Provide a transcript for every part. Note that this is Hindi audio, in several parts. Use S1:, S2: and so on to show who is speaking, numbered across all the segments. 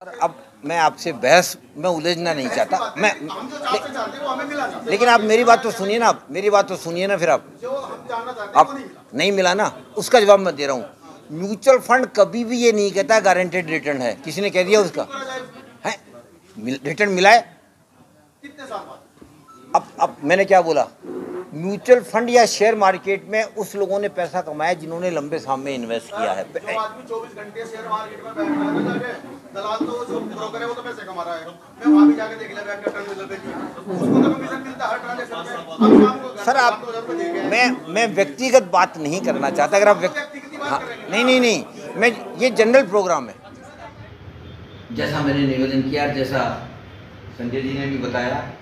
S1: अब मैं आपसे बहस में उलझना नहीं चाहता मैं लेकिन आप मेरी बात तो सुनिए ना, आप मेरी बात तो सुनिए ना, फिर आप नहीं मिला ना, उसका जवाब मैं दे रहा हूँ। म्यूचुअल फंड कभी भी ये नहीं कहता गारंटेड रिटर्न है। किसी ने कह दिया उसका है रिटर्न मिला है? अब मैंने क्या बोला, म्यूचुअल फंड या शेयर मार्केट में उस लोगों ने पैसा कमाया जिन्होंने लंबे समय में इन्वेस्ट किया है।
S2: जो आदमी 24 घंटे शेयर मार्केट में बैठ रहा है ना, जाके दलाल तो जो ब्रोकर है वो तो पैसे कमा रहा है। मैं वहां भी जाके देख लिया बैठ के टर्मिनल पे जी, उसको तो कमीशन मिलता है हर ट्रांजैक्शन में। हम शाम को
S1: सर आप मैं व्यक्तिगत बात नहीं करना चाहता। अगर आप नहीं, मैं ये जनरल प्रोग्राम है। जैसा मैंने निवेदन किया, जैसा संजय जी ने भी बताया,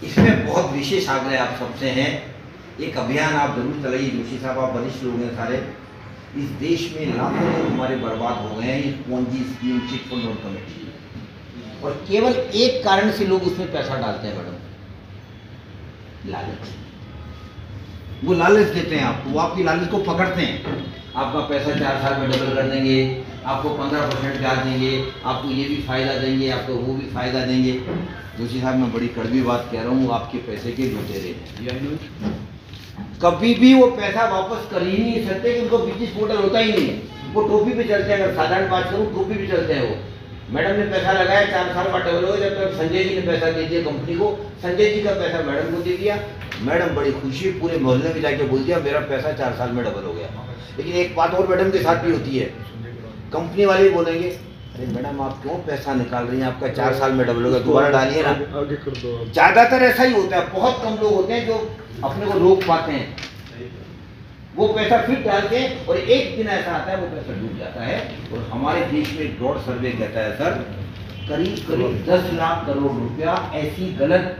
S1: इसमें बहुत विशेष आग्रह आप सबसे हैं। एक अभियान आप जरूर चलाइए। जोशी साहब, आप वरिष्ठ लोग हैं सारे। इस देश में लाखों लोग हमारे बर्बाद हो गए हैं इस पोंजी स्कीम, चिट फंड और कमेटी, और केवल एक कारण से लोग उसमें पैसा डालते हैं मैडम, लालच। वो लालच देते हैं आपको, वो आपकी लालच को पकड़ते हैं। आपका पैसा 4 साल में डबल कर देंगे, आपको 15% ब्याज देंगे, आपको ये भी फायदा देंगे, आपको वो भी फायदा देंगे। जोशी साहब, मैं बड़ी कड़वी बात कह रहा हूँ, आपके पैसे के लुटेरे हैं। कभी भी वो पैसा वापस कर ही नहीं सकते कि उनको बिजनेस मॉडल होता ही नहीं। वो टोपी पे चलते हैं। अगर साधारण बात करूँ, टोपी पे चलते हैं। वो मैडम ने पैसा लगाया, 4 साल का डबल हो, जब तक संजय जी ने पैसा दे दिया कंपनी को, संजय जी का पैसा मैडम को दे दिया। मैडम बड़ी खुशी पूरे मोहल्ले में जाके बोल दिया मेरा पैसा 4 साल में डबल हो गया। लेकिन एक बात और मैडम के साथ भी होती है, कंपनी वाले भी बोलेंगे अरे मैडम आप क्यों पैसा निकाल रही हैं, आपका 4 साल में डबल हो गया, दोबारा डालिए ना। ज़्यादातर ऐसा ही होता है। बहुत कम लोग होते हैं जो अपने को रोक पाते हैं। वो पैसा फिर डालते हैं और एक दिन ऐसा आता है वो पैसा डूब जाता है। और हमारे देश में ब्रॉड सर्वे कहता है सर, करीब 10 लाख करोड़ रुपया ऐसी गलत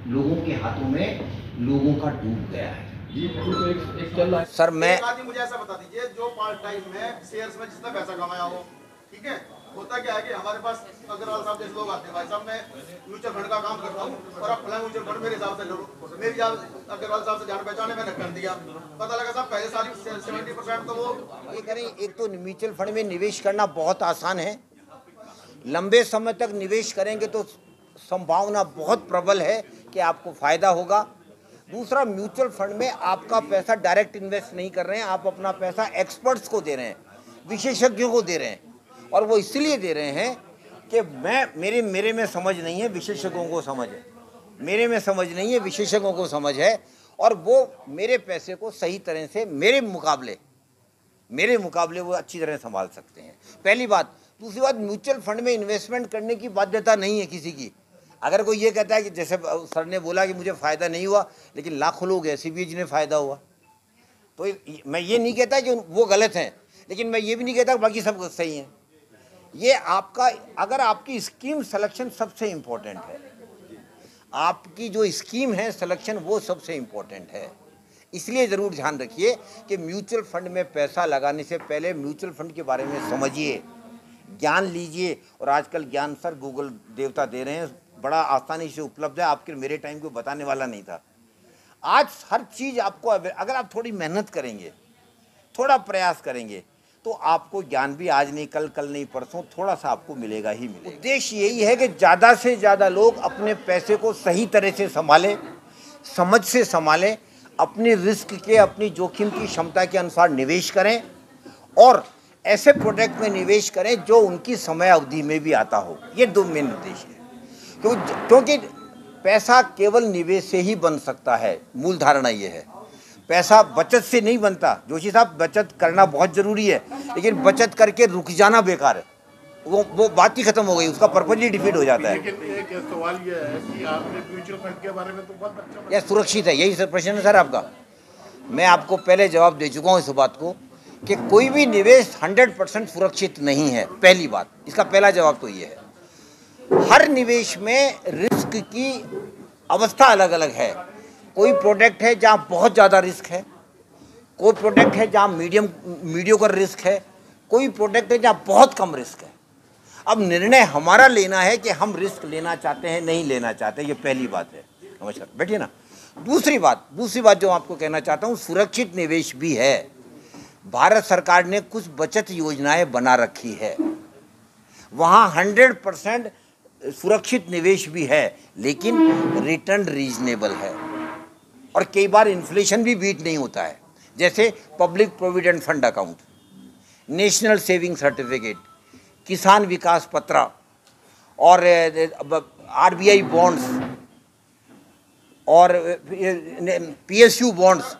S1: लोगों के हाथों में लोगों का डूब गया है। सर मैं
S2: मुझे ऐसा बता दीजिए, जो पार्ट टाइम में शेयर्स में जितना पैसा कमाया हो, ठीक है, होता क्या है कि हमारे पास अग्रवाल साहब जैसे लोग आते हैं, भाई साहब मैं म्यूचुअल फंड का काम करता हूँ और आप फला म्यूचुअल फंड मेरे हिसाब से लो। मेरी अग्रवाल साहब से जान पहचान है, मैंने कर दिया। पता लगा साहब पहले साल 70% तो वो
S1: ये करें। एक तो म्यूचुअल फंड में निवेश करना बहुत आसान है। लंबे समय तक निवेश करेंगे तो संभावना बहुत प्रबल है कि आपको फायदा होगा। दूसरा, म्यूचुअल फंड में आपका पैसा डायरेक्ट इन्वेस्ट नहीं कर रहे हैं, आप अपना पैसा एक्सपर्ट्स को दे रहे हैं, विशेषज्ञों को दे रहे हैं। और वो इसलिए दे रहे हैं कि मेरे में समझ नहीं है, विशेषज्ञों को समझ है। मेरे में समझ नहीं है, विशेषज्ञों को समझ है। और वो मेरे पैसे को सही तरह से मेरे मुकाबले वो अच्छी तरह संभाल सकते हैं, पहली बात। दूसरी बात, म्यूचुअल फंड में इन्वेस्टमेंट करने की बाध्यता नहीं है किसी की। अगर कोई ये कहता है कि जैसे सर ने बोला कि मुझे फ़ायदा नहीं हुआ, लेकिन लाखों लोग ऐसे भी जिन्हें फ़ायदा हुआ, तो मैं ये नहीं कहता कि वो गलत हैं, लेकिन मैं ये भी नहीं कहता कि बाकी सब सही हैं। ये आपका, अगर आपकी स्कीम सिलेक्शन सबसे इम्पोर्टेंट है, आपकी जो स्कीम है सिलेक्शन वो सबसे इम्पोर्टेंट है। इसलिए ज़रूर ध्यान रखिए कि म्यूचुअल फंड में पैसा लगाने से पहले म्यूचुअल फंड के बारे में समझिए, ज्ञान लीजिए। और आजकल ज्ञान सर गूगल देवता दे रहे हैं, बड़ा आसानी से उपलब्ध है। आपके मेरे टाइम को बताने वाला नहीं था। आज हर चीज़ आपको, अगर आप थोड़ी मेहनत करेंगे, थोड़ा प्रयास करेंगे, तो आपको ज्ञान भी आज नहीं कल नहीं परसों थोड़ा सा आपको मिलेगा ही मिलेगा। उद्देश्य यही है कि ज़्यादा से ज़्यादा लोग अपने पैसे को सही तरह से संभालें, समझ से संभालें, अपनी रिस्क के, अपनी जोखिम की क्षमता के अनुसार निवेश करें और ऐसे प्रोडक्ट में निवेश करें जो उनकी समय अवधि में भी आता हो। ये 2 मेन उद्देश्य है। क्योंकि पैसा केवल निवेश से ही बन सकता है। मूल धारणा ये है, पैसा बचत से नहीं बनता। जोशी साहब, बचत करना बहुत ज़रूरी है, लेकिन बचत करके रुक जाना बेकार है। वो बात ही खत्म हो गई, उसका पर्पज ही डिफीट हो जाता है।
S2: लेकिन एक सवाल ये है कि आपने म्यूचुअल फंड के बारे में तो बहुत अच्छा,
S1: यह सुरक्षित है, यही प्रश्न है सर आपका। मैं आपको पहले जवाब दे चुका हूँ इस बात को कि कोई भी निवेश 100% सुरक्षित नहीं है। पहली बात, इसका पहला जवाब तो ये है। हर निवेश में रिस्क की अवस्था अलग अलग है। कोई प्रोडक्ट है जहाँ बहुत ज़्यादा रिस्क है, कोई प्रोडक्ट है जहाँ मीडियोकर रिस्क है, कोई प्रोडक्ट है जहाँ बहुत कम रिस्क है। अब निर्णय हमारा लेना है कि हम रिस्क लेना चाहते हैं नहीं लेना चाहते, ये पहली बात है। नमस्कार, बैठिए ना। दूसरी बात जो आपको कहना चाहता हूँ, सुरक्षित निवेश भी है। भारत सरकार ने कुछ बचत योजनाएं बना रखी है। वहाँ 100% सुरक्षित निवेश भी है, लेकिन रिटर्न रीजनेबल है और कई बार इन्फ्लेशन भी बीट नहीं होता है। जैसे public provident fund account, national saving certificate, किसान विकास पत्र और आरबीआई बॉन्ड्स और पीएसयू बॉन्ड्स।